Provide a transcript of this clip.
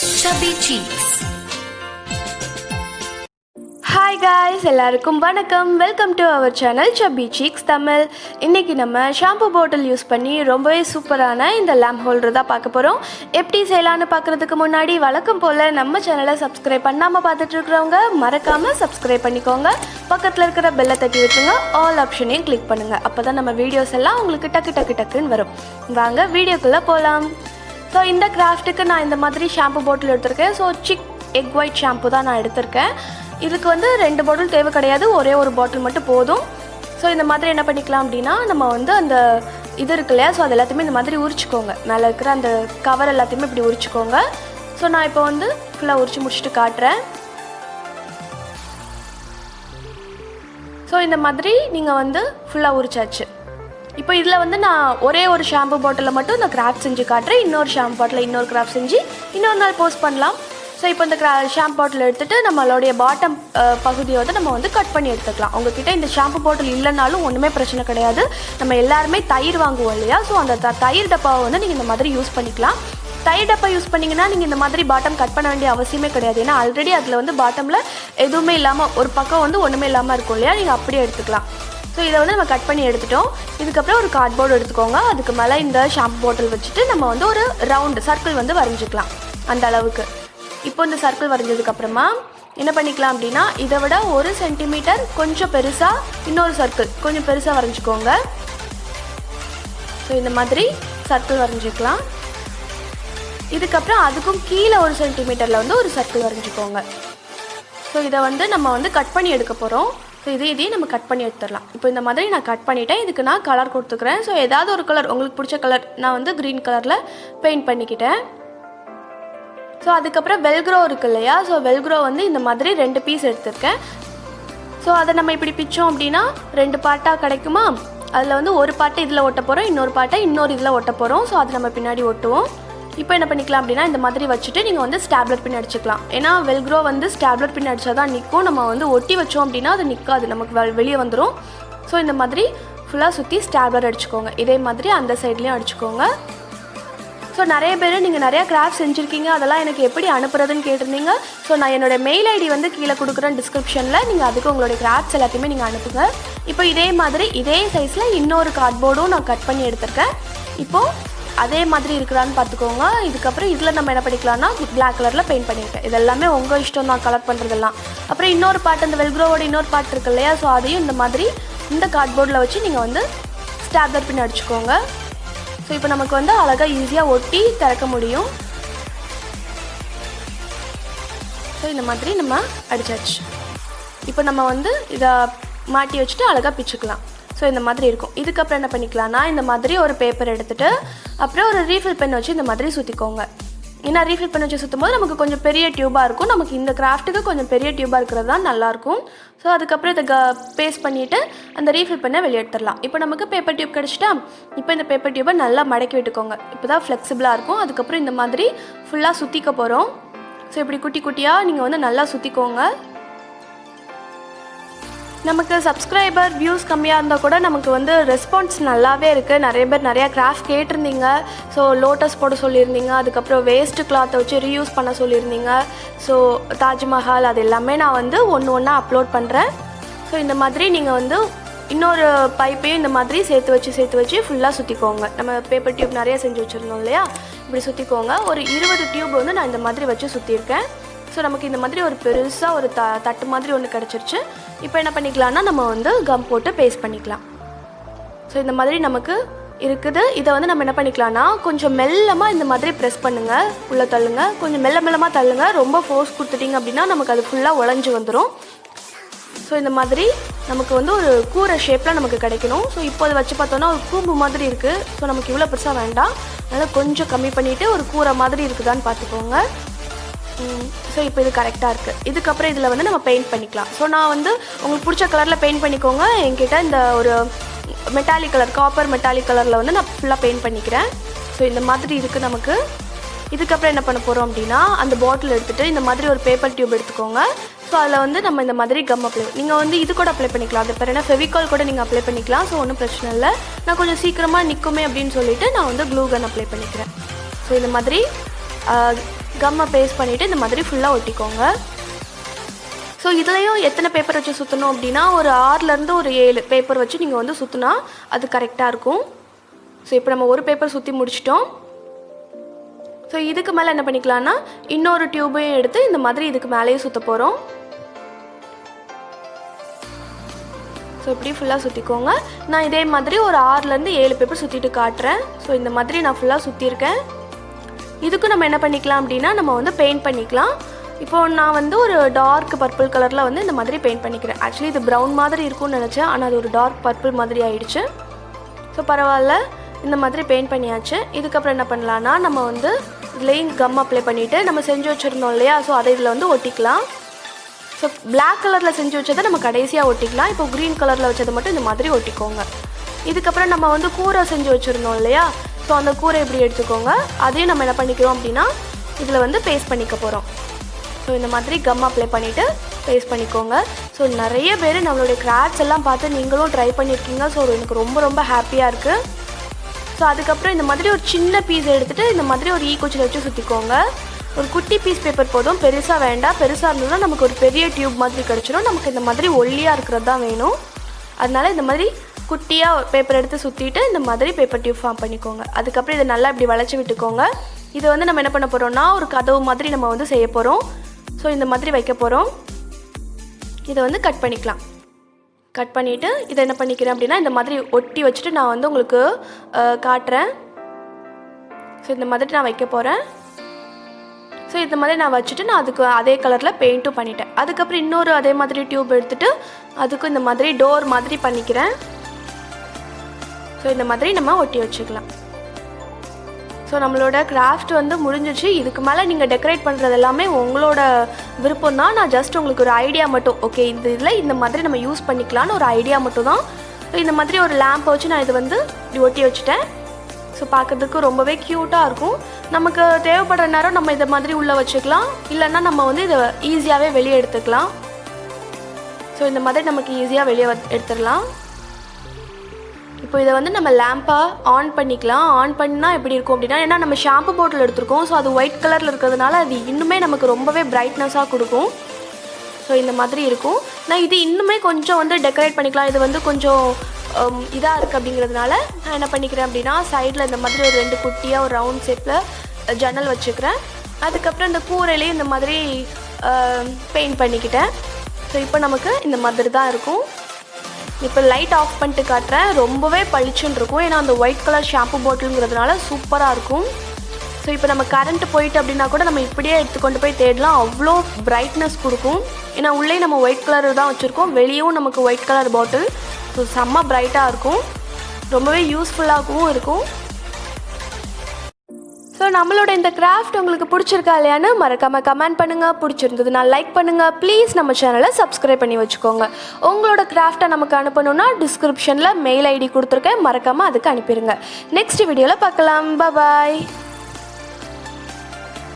Chubby Cheeks. Hi guys, எல்லாருக்கும் வணக்கம். Welcome to our channel Chubby Cheeks Tamil. இன்னைக்கு நம்ம ஷாம்பு பாட்டில் யூஸ் பண்ணி ரொம்பவே சூப்பரான இந்த லேம்ப் ஹோல்டர் தான் பார்க்க போகிறோம். எப்படி செய்யலான்னு பார்க்குறதுக்கு முன்னாடி வழக்கம் போல் நம்ம சேனலை சப்ஸ்கிரைப் பண்ணாமல் பார்த்துட்டு இருக்கிறவங்க மறக்காமல் சப்ஸ்கிரைப் பண்ணிக்கோங்க. பக்கத்தில் இருக்கிற பெல்லை தட்டி விட்டுருங்க. ஆல் ஆப்ஷனையும் கிளிக் பண்ணுங்கள். அப்போ தான் நம்ம வீடியோஸ் எல்லாம் உங்களுக்கு டக்குன்னு வரும். வாங்க வீடியோக்குள்ளே போகலாம். ஸோ இந்த கிராஃப்ட்டுக்கு நான் இந்த மாதிரி ஷாம்பு பாட்டில் எடுத்திருக்கேன். So Chik egg white shampoo தான் நான் எடுத்திருக்கேன். இதுக்கு வந்து 2 பாட்டில் தேவை கிடையாது, ஒரே ஒரு பாட்டில் மட்டும் போதும். ஸோ இந்த மாதிரி என்ன பண்ணிக்கலாம் அப்படின்னா, நம்ம வந்து அந்த இது இருக்கு இல்லையா, ஸோ அது எல்லாத்தையுமே இந்த மாதிரி உரிச்சிக்கோங்க. மேலே இருக்கிற அந்த கவர் எல்லாத்தையுமே இப்படி உரிச்சிக்கோங்க. ஸோ நான் இப்போ வந்து ஃபுல்லாக உரிச்சு முடிச்சுட்டு காட்டுறேன். ஸோ இந்த மாதிரி நீங்கள் வந்து ஃபுல்லாக உரிச்சாச்சு. இப்போ இதில் வந்து நான் ஒரே ஒரு ஷாம்பு பாட்டிலில் மட்டும் இந்த கிராஃப்ட் செஞ்சு காட்டுறேன். இன்னொரு ஷாம்பு பாட்டில் இன்னொரு கிராஃப்ட் செஞ்சு இன்னொரு நாள் போஸ்ட் பண்ணலாம். ஸோ இப்போ இந்த ஷாம்பு பாட்டில் எடுத்துகிட்டு நம்மளுடைய பாட்டம் பகுதியை வந்து நம்ம வந்து கட் பண்ணி எடுத்துக்கலாம். உங்ககிட்ட இந்த ஷாம்பு பாட்டில் இல்லைனாலும் ஒன்றுமே பிரச்சனை கிடையாது. நம்ம எல்லாருமே தயிர் வாங்குவோம் இல்லையா, ஸோ அந்த தயிர் டப்பாவை வந்து நீங்கள் இந்த மாதிரி யூஸ் பண்ணிக்கலாம். தயிர் டப்பா யூஸ் பண்ணிங்கன்னா நீங்கள் இந்த மாதிரி பாட்டம் கட் பண்ண வேண்டிய அவசியமே கிடையாது. ஏன்னா ஆல்ரெடி அதில் வந்து பாட்டமில் எதுவுமே இல்லாமல் ஒரு பக்கம் வந்து ஒன்றுமே இல்லாமல் இருக்கும் இல்லையா, நீங்கள் அப்படியே எடுத்துக்கலாம். ஸோ இதை வந்து நம்ம கட் பண்ணி எடுத்துட்டோம். இதுக்கப்புறம் ஒரு கார்ட்போர்டு எடுத்துக்கோங்க. அதுக்கு மேலே இந்த ஷாம்பு பாட்டில் வச்சுட்டு நம்ம வந்து ஒரு ரவுண்டு சர்க்கிள் வந்து வரைஞ்சிக்கலாம் அந்த அளவுக்கு. இப்போ இந்த சர்க்கிள் வரைஞ்சதுக்கப்புறமா என்ன பண்ணிக்கலாம் அப்படின்னா, இதை விட 1 சென்டிமீட்டர் கொஞ்சம் பெருசாக இன்னொரு சர்க்கிள் கொஞ்சம் பெருசாக வரைஞ்சிக்கோங்க. ஸோ இந்த மாதிரி சர்க்கிள் வரைஞ்சிக்கலாம். இதுக்கப்புறம் அதுக்கும் கீழே 1 சென்டிமீட்டரில் வந்து ஒரு சர்க்கிள் வரைஞ்சிக்கோங்க. ஸோ இதை வந்து நம்ம வந்து கட் பண்ணி எடுக்க போகிறோம். ஸோ இதையும் நம்ம கட் பண்ணி எடுத்துடலாம். இப்போ இந்த மாதிரி நான் கட் பண்ணிவிட்டேன். இதுக்கு நான் கலர் கொடுத்துக்கிறேன். ஸோ ஏதாவது ஒரு கலர் உங்களுக்கு பிடிச்ச கலர், நான் வந்து க்ரீன் கலரில் பெயிண்ட் பண்ணிக்கிட்டேன். ஸோ அதுக்கப்புறம் வெல்க்ரோ இருக்குது இல்லையா, ஸோ வெல்க்ரோ வந்து இந்த மாதிரி 2 பீஸ் எடுத்திருக்கேன். ஸோ அதை நம்ம இப்படி பிச்சோம் அப்படின்னா 2 பார்ட்டாக கிடைக்குமா. அதில் வந்து ஒரு பார்ட்டை இதில் ஒட்ட போகிறோம், இன்னொரு பார்ட்டை இன்னொரு இதில் ஒட்ட போகிறோம். ஸோ அது நம்ம பின்னாடி ஒட்டுவோம். இப்போ என்ன பண்ணிக்கலாம் அப்படின்னா, இந்த மாதிரி வச்சுட்டு நீங்கள் வந்து ஸ்டாப்லர் பின் அடிச்சுக்கலாம். ஏன்னா வெல்க்ரோ வந்து ஸ்டாப்லர் பின் அடித்தா தான் நிற்கும். நம்ம வந்து ஒட்டி வச்சோம் அப்படின்னா அது நிற்காது, நமக்கு வெளியே வந்துடும். ஸோ இந்த மாதிரி ஃபுல்லாக சுற்றி ஸ்டாப்லர் அடிச்சுக்கோங்க. இதே மாதிரி அந்த சைட்லேயும் அடிச்சுக்கோங்க. ஸோ நிறைய பேர் நீங்கள் நிறையா கிராஃப்ட் செஞ்சுருக்கீங்க, அதெல்லாம் எனக்கு எப்படி அனுப்புறதுன்னு கேட்டிருந்தீங்க. ஸோ நான் என்னோடய மெயில் ஐடி வந்து கீழே கொடுக்குறேன் டிஸ்கிரிப்ஷனில். நீங்கள் அதுக்கு உங்களுடைய கிராஃப்ட்ஸ் எல்லாத்தையுமே நீங்கள் அனுப்புங்க. இப்போ இதே மாதிரி இதே சைஸில் இன்னொரு கார்ட்போர்டும் நான் கட் பண்ணி எடுத்திருக்கேன். இப்போது அதே மாதிரி இருக்கிறான்னு பார்த்துக்கோங்க. இதுக்கப்புறம் இதில் நம்ம என்ன பண்ணிக்கலாம்னா பிளாக் கலரில் பெயிண்ட் பண்ணியிருக்கேன். இது எல்லாமே உங்கள் இஷ்டம் தான் கலர் பண்ணுறதெல்லாம். அப்புறம் இன்னொரு பார்ட், இந்த வெல்க்ரோவோட இன்னொரு பார்ட் இருக்கு இல்லையா, ஸோ அதையும் இந்த மாதிரி இந்த கார்ட்போர்டில் வச்சு நீங்கள் வந்து ஸ்டாப்லர் பின் அடிச்சுக்கோங்க. ஸோ இப்போ நமக்கு வந்து அழகாக ஈஸியாக ஒட்டி திறக்க முடியும். ஸோ இந்த மாதிரி நம்ம அடிச்சாச்சு. இப்போ நம்ம வந்து இதை மாட்டி வச்சுட்டு அழகாக பிச்சுக்கலாம். ஸோ இந்த மாதிரி இருக்கும். இதுக்கப்புறம் என்ன பண்ணிக்கலாம்னா, இந்த மாதிரி ஒரு பேப்பர் எடுத்துகிட்டு அப்புறம் ஒரு ரீஃபில் பென் வச்சு இந்த மாதிரி சுற்றிக்கோங்க. ஏன்னா ரீஃபில் பென் வச்சு சுற்றும் போது நமக்கு கொஞ்சம் பெரிய டியூபாக இருக்கும். நமக்கு இந்த கிராஃப்ட்டுக்கு கொஞ்சம் பெரிய டியூபாக இருக்கிறது தான் நல்லாயிருக்கும். ஸோ அதுக்கப்புறம் இதை பேஸ்ட் பண்ணிவிட்டு அந்த ரீஃபில் பெண்ணை வெளியே எடுத்துடலாம். இப்போ நமக்கு பேப்பர் டியூப் கிடச்சிட்டா, இப்போ இந்த பேப்பர் டியூப்பை நல்லா மடக்கி விட்டுக்கோங்க. இப்போ தான் ஃப்ளெக்சிபிளாக இருக்கும். அதுக்கப்புறம் இந்த மாதிரி ஃபுல்லாக சுற்றிக்க போகிறோம். ஸோ இப்படி குட்டி குட்டியாக நீங்கள் வந்து நல்லா சுற்றிக்கோங்க. நமக்கு சப்ஸ்கிரைபர் வியூஸ் கம்மியாக இருந்தால் கூட நமக்கு வந்து ரெஸ்பான்ஸ் நல்லாவே இருக்குது. நிறைய பேர் நிறையா கிராஃப்ட் கேட்டிருந்தீங்க. ஸோ லோட்டஸ் போட சொல்லியிருந்தீங்க. அதுக்கப்புறம் வேஸ்ட்டு கிளாத்தை வச்சு ரீயூஸ் பண்ண சொல்லியிருந்தீங்க. ஸோ தாஜ்மஹால் அது எல்லாமே நான் வந்து ஒன்றா அப்லோட் பண்ணுறேன். ஸோ இந்த மாதிரி நீங்கள் வந்து இன்னொரு பைப்பையும் இந்த மாதிரி சேர்த்து வச்சு ஃபுல்லாக சுற்றிக்கோங்க. நம்ம பேப்பர் டியூப் நிறையா செஞ்சு வச்சுருந்தோம் இல்லையா, இப்படி சுற்றிக்கோங்க. ஒரு 20 டியூப் வந்து நான் இந்த மாதிரி வச்சு சுற்றிருக்கேன். ஸோ நமக்கு இந்த மாதிரி ஒரு பெருசாக ஒரு தட்டு மாதிரி ஒன்று கிடச்சிருச்சு. இப்போ என்ன பண்ணிக்கலாம்னா, நம்ம வந்து கம் போட்டு பேஸ்ட் பண்ணிக்கலாம். ஸோ இந்த மாதிரி நமக்கு இருக்குது. இதை வந்து நம்ம என்ன பண்ணிக்கலாம்னா, கொஞ்சம் மெல்லமாக இந்த மாதிரி ப்ரெஸ் பண்ணுங்கள், உள்ளே தள்ளுங்க. கொஞ்சம் மெல்லமாக தள்ளுங்க. ரொம்ப ஃபோர்ஸ் கொடுத்துட்டிங்க அப்படின்னா நமக்கு அது ஃபுல்லாக உடஞ்சி வந்துடும். ஸோ இந்த மாதிரி நமக்கு வந்து ஒரு கூரை ஷேப்பில் நமக்கு கிடைக்கணும். ஸோ இப்போ அதை வச்சு பார்த்தோன்னா ஒரு கூம்பு மாதிரி இருக்குது. ஸோ நமக்கு இவ்வளோ பெருசாக வேண்டாம், அதனால் கொஞ்சம் கம்மி பண்ணிவிட்டு ஒரு கூரை மாதிரி இருக்குதான்னு பார்த்துக்கோங்க. ஸோ இப்போ இது கரெக்டாக இருக்குது. இதுக்கப்புறம் இதில் வந்து நம்ம பெயிண்ட் பண்ணிக்கலாம். ஸோ நான் வந்து உங்களுக்கு பிடிச்ச கலரில் பெயிண்ட் பண்ணிக்கோங்க. என்கிட்ட இந்த ஒரு மெட்டாலிக் கலர், காப்பர் மெட்டாலிக் கலரில் வந்து நான் ஃபுல்லாக பெயிண்ட் பண்ணிக்கிறேன். ஸோ இந்த மாதிரி இருக்குது நமக்கு. இதுக்கப்புறம் என்ன பண்ண போகிறோம் அப்படின்னா, அந்த பாட்டில் எடுத்துகிட்டு இந்த மாதிரி ஒரு பேப்பர் டியூப் எடுத்துக்கோங்க. ஸோ அதில் வந்து நம்ம இந்த மாதிரி கம் அப்ளை, நீங்கள் வந்து இது கூட அப்ளை பண்ணிக்கலாம். அது பேர் என்ன, ஃபெவிகால் கூட நீங்கள் அப்ளை பண்ணிக்கலாம். ஸோ ஒன்றும் பிரச்சனை இல்லை. நான் கொஞ்சம் சீக்கிரமாக நிற்குமே அப்படின்னு சொல்லிவிட்டு நான் வந்து க்ளூ கன் அப்ளை பண்ணிக்கிறேன். ஸோ இந்த மாதிரி கம்மை பேஸ்ட் பண்ணிவிட்டு இந்த மாதிரி ஃபுல்லாக ஒட்டிக்கோங்க. ஸோ இதுலேயும் எத்தனை பேப்பர் வச்சு சுற்றணும் அப்படின்னா ஒரு 6லேருந்து ஒரு 7 பேப்பர் வச்சு நீங்கள் வந்து சுற்றினா அது கரெக்டாக இருக்கும். ஸோ இப்போ நம்ம ஒரு பேப்பர் சுற்றி முடிச்சிட்டோம். ஸோ இதுக்கு மேலே என்ன பண்ணிக்கலாம்னா இன்னொரு டியூபையும் எடுத்து இந்த மாதிரி இதுக்கு மேலேயும் சுற்ற போகிறோம். ஸோ இப்படி ஃபுல்லாக சுற்றிக்கோங்க. நான் இதே மாதிரி ஒரு 6லேருந்து 7 பேப்பர் சுற்றிட்டு காட்டுறேன். ஸோ இந்த மாதிரி நான் ஃபுல்லாக சுற்றிருக்கேன். இதுக்கு நம்ம என்ன பண்ணிக்கலாம் அப்படின்னா நம்ம வந்து பெயிண்ட் பண்ணிக்கலாம். இப்போது நான் வந்து ஒரு டார்க் பர்பிள் கலரில் வந்து இந்த மாதிரி பெயிண்ட் பண்ணிக்கிறேன். ஆக்சுவலி இது ப்ரௌன் மாதிரி இருக்கும்னு நினச்சேன், ஆனால் அது ஒரு டார்க் பர்பிள் மாதிரி ஆயிடுச்சு. ஸோ பரவாயில்ல, இந்த மாதிரி பெயிண்ட் பண்ணியாச்சு. இதுக்கப்புறம் என்ன பண்ணலான்னா நம்ம வந்து இதுலேயும் கம் அப்ளை பண்ணிவிட்டு நம்ம செஞ்சு வச்சுருந்தோம் இல்லையா, ஸோ அதை இதில் வந்து ஒட்டிக்கலாம். ஸோ பிளாக் கலரில் செஞ்சு வச்சதை நம்ம கடைசியாக ஒட்டிக்கலாம். இப்போ க்ரீன் கலரில் வச்சதை மட்டும் இந்த மாதிரி ஒட்டிக்கோங்க. இதுக்கப்புறம் நம்ம வந்து கூரை செஞ்சு வச்சுருந்தோம் இல்லையா, ஸோ அந்த கூரை இப்படி எடுத்துக்கோங்க. அதையும் நம்ம என்ன பண்ணிக்கிறோம் அப்படின்னா இதில் வந்து பேஸ்ட் பண்ணிக்க போகிறோம். ஸோ இந்த மாதிரி கம் அப்ளை பண்ணிவிட்டு பேஸ்ட் பண்ணிக்கோங்க. ஸோ நிறைய பேர் நம்மளுடைய கிராஃப்ட்ஸ் எல்லாம் பார்த்து நீங்களும் ட்ரை பண்ணியிருக்கீங்க. ஸோ எனக்கு ரொம்ப ரொம்ப ஹாப்பியாக இருக்குது. ஸோ அதுக்கப்புறம் இந்த மாதிரி ஒரு சின்ன பீஸ் எடுத்துகிட்டு இந்த மாதிரி ஒரு ஈக்குச்சில் வச்சு சுற்றிக்கோங்க. ஒரு குட்டி பீஸ் பேப்பர் போதும், பெருசாக வேண்டாம். பெருசாக இருந்ததுன்னா நமக்கு ஒரு பெரிய டியூப் மாதிரி கிடச்சிடும். நமக்கு இந்த மாதிரி ஒல்லியாக இருக்கிறது தான் வேணும். அதனால் இந்த மாதிரி குட்டியாக பேப்பர் எடுத்து சுற்றிட்டு இந்த மாதிரி பேப்பர் டியூப் ஃபார்ம் பண்ணிக்கோங்க. அதுக்கப்புறம் இதை நல்லா இப்படி வளைச்சி விட்டுக்கோங்க. இதை வந்து நம்ம என்ன பண்ண போகிறோம்னா ஒரு கதவு மாதிரி நம்ம வந்து செய்ய போகிறோம். ஸோ இந்த மாதிரி வைக்க போகிறோம். இதை வந்து கட் பண்ணிக்கலாம். கட் பண்ணிவிட்டு இதை என்ன பண்ணிக்கிறேன் அப்படின்னா இந்த மாதிரி ஒட்டி வச்சுட்டு நான் வந்து உங்களுக்கு காட்டுறேன். ஸோ இந்த மாதிரி நான் வைக்க போகிறேன். ஸோ இந்த மாதிரி நான் வச்சுட்டு நான் அதுக்கு அதே கலரில் பெயிண்ட்டும் பண்ணிட்டேன். அதுக்கப்புறம் இன்னொரு அதே மாதிரி டியூப் எடுத்துகிட்டு அதுக்கும் இந்த மாதிரி டோர் மாதிரி பண்ணிக்கிறேன். ஸோ இந்த மாதிரி நம்ம ஒட்டி வச்சுக்கலாம். ஸோ நம்மளோட கிராஃப்ட் வந்து முடிஞ்சிச்சு. இதுக்கு மேலே நீங்கள் டெக்கரேட் பண்ணுறது எல்லாமே உங்களோட விருப்பம் தான். நான் ஜஸ்ட் உங்களுக்கு ஒரு ஐடியா மட்டும், ஓகே இந்த இதில் இந்த மாதிரி நம்ம யூஸ் பண்ணிக்கலான்னு ஒரு ஐடியா மட்டும் தான். ஸோ இந்த மாதிரி ஒரு லேம்பை வச்சு நான் இது வந்து இப்படி ஒட்டி வச்சுட்டேன். ஸோ பார்க்குறதுக்கு ரொம்பவே க்யூட்டாக இருக்கும். நமக்கு தேவைப்படுற நேரம் நம்ம இதை மாதிரி உள்ளே வச்சுக்கலாம், இல்லைன்னா நம்ம வந்து இதை ஈஸியாகவே வெளியே எடுத்துக்கலாம். ஸோ இந்த மாதிரி நமக்கு ஈஸியாக வெளியே எடுத்துடலாம். இப்போ இதை வந்து நம்ம லேம்பாக ஆன் பண்ணிக்கலாம். ஆன் பண்ணால் எப்படி இருக்கும் அப்படின்னா, ஏன்னா நம்ம ஷாம்பு பாட்டில் எடுத்துருக்கோம். ஸோ அது ஒயிட் கலரில் இருக்கிறதுனால அது இன்னுமே நமக்கு ரொம்பவே பிரைட்னஸாக கொடுக்கும். ஸோ இந்த மாதிரி இருக்கும். நான் இது இன்னுமே கொஞ்சம் வந்து டெக்கரேட் பண்ணிக்கலாம். இது வந்து கொஞ்சம் இதாக இருக்குது அப்படிங்கிறதுனால நான் என்ன பண்ணிக்கிறேன் அப்படின்னா சைடில் இந்த மாதிரி ஒரு 2 குட்டியாக ஒரு ரவுண்ட் ஷேப்பில் ஜன்னல் வச்சுக்கிறேன். அதுக்கப்புறம் இந்த கூரையிலையும் இந்த மாதிரி பெயிண்ட் பண்ணிக்கிட்டேன். ஸோ இப்போ நமக்கு இந்த மாதிரி தான் இருக்கும். இப்போ லைட் ஆஃப் பண்ணிட்டு காட்டுறேன். ரொம்பவே பளிச்சுன்னு இருக்கும், ஏன்னா அந்த ஒயிட் கலர் ஷாம்பு பாட்டிலுங்கிறதுனால சூப்பராக இருக்கும். ஸோ இப்போ நம்ம கரண்ட் போயிட்டு அப்படின்னா கூட நம்ம இப்படியே எடுத்துக்கொண்டு போய் தேடலாம். அவ்வளோ பிரைட்னஸ் கொடுக்கும். ஏன்னா உள்ளே நம்ம ஒயிட் கலர் தான் வச்சுருக்கோம், வெளியும் நமக்கு ஒயிட் கலர் பாட்டில். ஸோ செம்ம பிரைட்டாக இருக்கும், ரொம்பவே யூஸ்ஃபுல்லாகவும் இருக்கும். ஸோ நம்மளோட இந்த கிராஃப்ட் உங்களுக்கு பிடிச்சிருக்கா இல்லையான்னு மறக்காமல் கமெண்ட் பண்ணுங்கள். பிடிச்சிருந்ததுன்னா லைக் பண்ணுங்கள். ப்ளீஸ் நம்ம சேனலை சப்ஸ்கிரைப் பண்ணி வச்சுக்கோங்க. உங்களோட கிராஃப்டை நமக்கு அனுப்பணுன்னா டிஸ்கிரிப்ஷனில் மெயில் ஐடி கொடுத்துருக்கேன், மறக்காமல் அதுக்கு அனுப்பிடுங்க. நெக்ஸ்ட் வீடியோவில் பார்க்கலாம். பாய்.